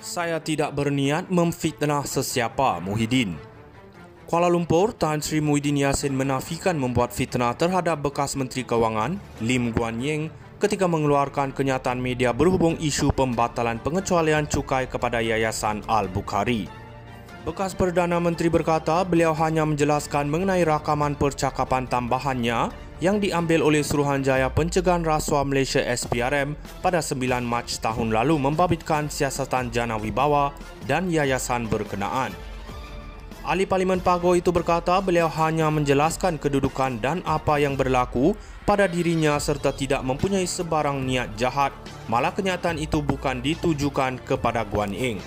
Saya tidak berniat memfitnah sesiapa, Muhyiddin. Kuala Lumpur, Tan Sri Muhyiddin Yassin menafikan membuat fitnah terhadap bekas Menteri Kewangan, Lim Guan Eng, ketika mengeluarkan kenyataan media berhubung isu pembatalan pengecualian cukai kepada Yayasan Al-Bukhari. Bekas Perdana Menteri berkata beliau hanya menjelaskan mengenai rakaman percakapan tambahannya yang diambil oleh Suruhanjaya Pencegahan Rasuah Malaysia SPRM pada 9 Mac tahun lalu membabitkan siasatan jana wibawa dan yayasan berkenaan. Ahli Parlimen Pago itu berkata beliau hanya menjelaskan kedudukan dan apa yang berlaku pada dirinya serta tidak mempunyai sebarang niat jahat, malah kenyataan itu bukan ditujukan kepada Guan Eng.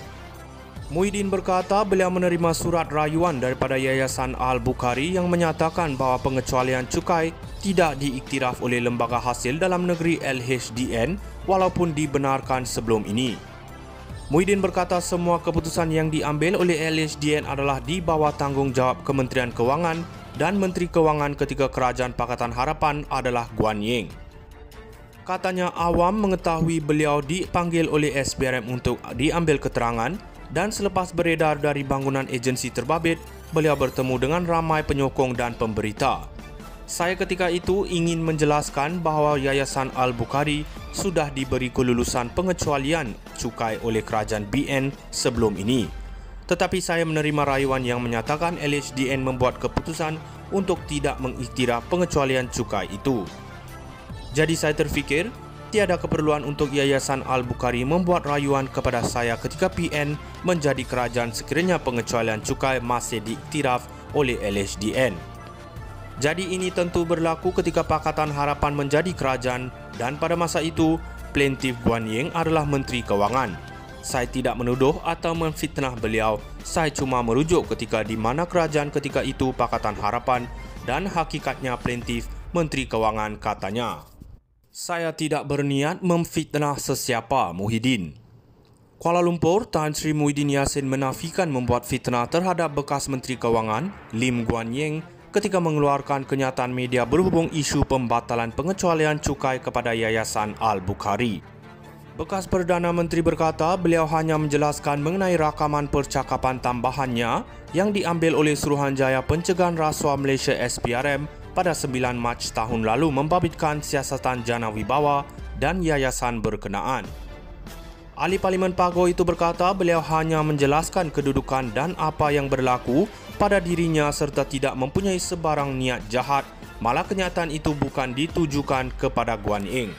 Muhyiddin berkata beliau menerima surat rayuan daripada Yayasan Al-Bukhari yang menyatakan bahawa pengecualian cukai tidak diiktiraf oleh Lembaga Hasil Dalam Negeri LHDN walaupun dibenarkan sebelum ini. Muhyiddin berkata semua keputusan yang diambil oleh LHDN adalah di bawah tanggungjawab Kementerian Kewangan dan Menteri Kewangan ketika Kerajaan Pakatan Harapan adalah Guan Eng. Katanya awam mengetahui beliau dipanggil oleh SPRM untuk diambil keterangan dan selepas beredar dari bangunan agensi terbabit, beliau bertemu dengan ramai penyokong dan pemberita. Saya ketika itu ingin menjelaskan bahawa Yayasan Al-Bukhari sudah diberi kelulusan pengecualian cukai oleh Kerajaan BN sebelum ini. Tetapi saya menerima rayuan yang menyatakan LHDN membuat keputusan untuk tidak mengiktiraf pengecualian cukai itu. Jadi saya terfikir, tiada keperluan untuk Yayasan Al-Bukhari membuat rayuan kepada saya ketika PN menjadi kerajaan sekiranya pengecualian cukai masih diiktiraf oleh LHDN. Jadi ini tentu berlaku ketika Pakatan Harapan menjadi kerajaan dan pada masa itu, plaintiff Guan Eng adalah Menteri Kewangan. Saya tidak menuduh atau memfitnah beliau, saya cuma merujuk ketika di mana kerajaan ketika itu Pakatan Harapan dan hakikatnya plaintiff Menteri Kewangan katanya. Saya tidak berniat memfitnah sesiapa, Muhyiddin. Kuala Lumpur, Tan Sri Muhyiddin Yassin menafikan membuat fitnah terhadap bekas Menteri Kewangan, Lim Guan Eng, ketika mengeluarkan kenyataan media berhubung isu pembatalan pengecualian cukai kepada Yayasan Al-Bukhari. Bekas Perdana Menteri berkata beliau hanya menjelaskan mengenai rakaman percakapan tambahannya yang diambil oleh Suruhanjaya Pencegahan Rasuah Malaysia SPRM pada 9 Mac tahun lalu membabitkan siasatan jana wibawa dan yayasan berkenaan. Ahli Parlimen Pago itu berkata beliau hanya menjelaskan kedudukan dan apa yang berlaku pada dirinya serta tidak mempunyai sebarang niat jahat, malah kenyataan itu bukan ditujukan kepada Guan Eng.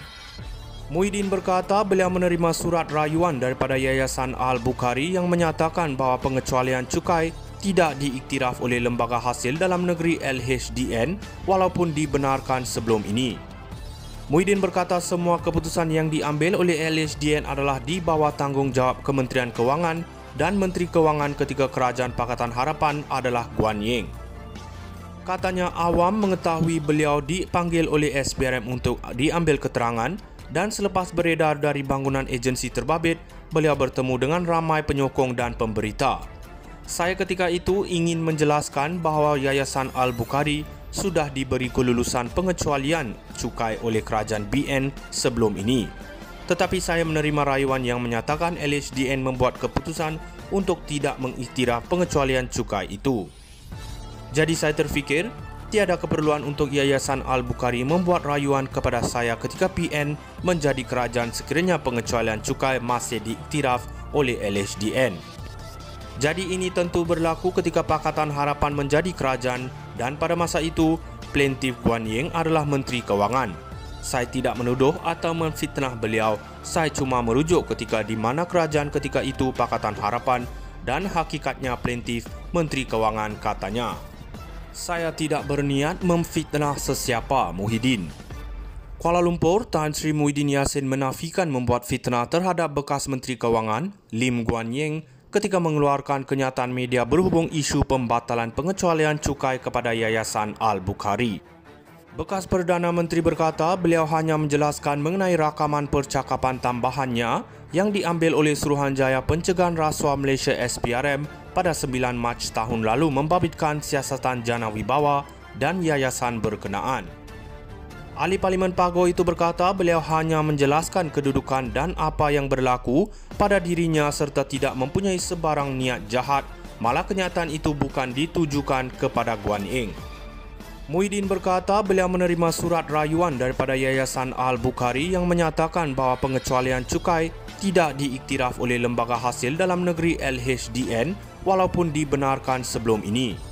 Muhyiddin berkata beliau menerima surat rayuan daripada Yayasan Al-Bukhari yang menyatakan bahawa pengecualian cukai tidak diiktiraf oleh Lembaga Hasil Dalam Negeri LHDN walaupun dibenarkan sebelum ini. Muhyiddin berkata semua keputusan yang diambil oleh LHDN adalah di bawah tanggungjawab Kementerian Kewangan dan Menteri Kewangan ketika Kerajaan Pakatan Harapan adalah Guan Eng. Katanya awam mengetahui beliau dipanggil oleh SPRM untuk diambil keterangan dan selepas beredar dari bangunan agensi terbabit, beliau bertemu dengan ramai penyokong dan pemberita. Saya ketika itu ingin menjelaskan bahawa Yayasan Al-Bukhari sudah diberi kelulusan pengecualian cukai oleh Kerajaan BN sebelum ini. Tetapi saya menerima rayuan yang menyatakan LHDN membuat keputusan untuk tidak mengiktiraf pengecualian cukai itu. Jadi saya terfikir, tiada keperluan untuk Yayasan Al-Bukhari membuat rayuan kepada saya ketika PN menjadi kerajaan sekiranya pengecualian cukai masih diiktiraf oleh LHDN. Jadi ini tentu berlaku ketika Pakatan Harapan menjadi kerajaan dan pada masa itu, plaintiff Guan Eng adalah Menteri Kewangan. Saya tidak menuduh atau memfitnah beliau, saya cuma merujuk ketika di mana kerajaan ketika itu Pakatan Harapan dan hakikatnya plaintiff Menteri Kewangan katanya. Saya tidak berniat memfitnah sesiapa, Muhyiddin. Kuala Lumpur, Tan Sri Muhyiddin Yassin menafikan membuat fitnah terhadap bekas Menteri Kewangan, Lim Guan Eng, ketika mengeluarkan kenyataan media berhubung isu pembatalan pengecualian cukai kepada Yayasan Al-Bukhari. Bekas Perdana Menteri berkata beliau hanya menjelaskan mengenai rakaman percakapan tambahannya yang diambil oleh Suruhanjaya Pencegahan Rasuah Malaysia SPRM pada 9 Mac tahun lalu membabitkan siasatan jana wibawa dan yayasan berkenaan. Ahli Parlimen Pago itu berkata beliau hanya menjelaskan kedudukan dan apa yang berlaku pada dirinya serta tidak mempunyai sebarang niat jahat, malah kenyataan itu bukan ditujukan kepada Guan Eng. Muhyiddin berkata beliau menerima surat rayuan daripada Yayasan Al-Bukhari yang menyatakan bahawa pengecualian cukai tidak diiktiraf oleh Lembaga Hasil Dalam Negeri LHDN walaupun dibenarkan sebelum ini.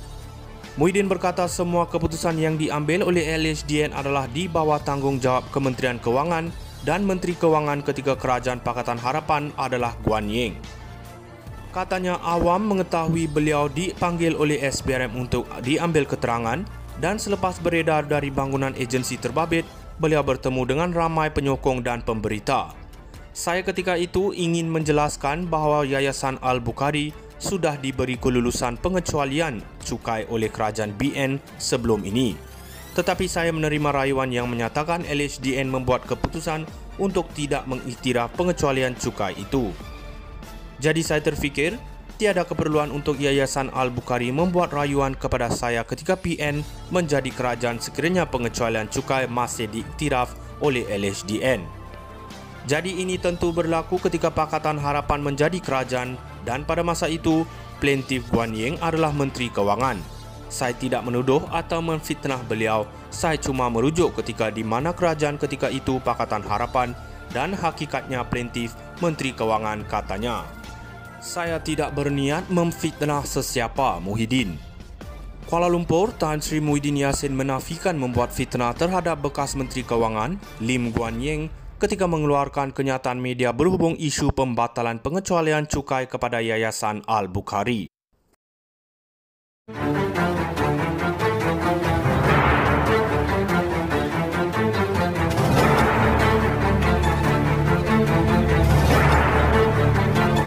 Muhyiddin berkata semua keputusan yang diambil oleh LHDN adalah di bawah tanggungjawab Kementerian Kewangan dan Menteri Kewangan ketika Kerajaan Pakatan Harapan adalah Guan Eng. Katanya awam mengetahui beliau dipanggil oleh SPRM untuk diambil keterangan dan selepas beredar dari bangunan agensi terbabit, beliau bertemu dengan ramai penyokong dan pemberita. Saya ketika itu ingin menjelaskan bahawa Yayasan Al-Bukhari sudah diberi kelulusan pengecualian cukai oleh kerajaan BN sebelum ini. Tetapi saya menerima rayuan yang menyatakan LHDN membuat keputusan untuk tidak mengiktiraf pengecualian cukai itu. Jadi saya terfikir, tiada keperluan untuk Yayasan Al-Bukhari membuat rayuan kepada saya ketika PN menjadi kerajaan sekiranya pengecualian cukai masih diiktiraf oleh LHDN. Jadi ini tentu berlaku ketika Pakatan Harapan menjadi kerajaan dan pada masa itu, plaintiff Guan Eng adalah Menteri Kewangan. Saya tidak menuduh atau memfitnah beliau, saya cuma merujuk ketika di mana kerajaan ketika itu Pakatan Harapan dan hakikatnya plaintiff Menteri Kewangan katanya. Saya tidak berniat memfitnah sesiapa, Muhyiddin. Kuala Lumpur, Tan Sri Muhyiddin Yassin menafikan membuat fitnah terhadap bekas Menteri Kewangan, Lim Guan Eng, ketika mengeluarkan kenyataan media berhubung isu pembatalan pengecualian cukai kepada Yayasan Al-Bukhari.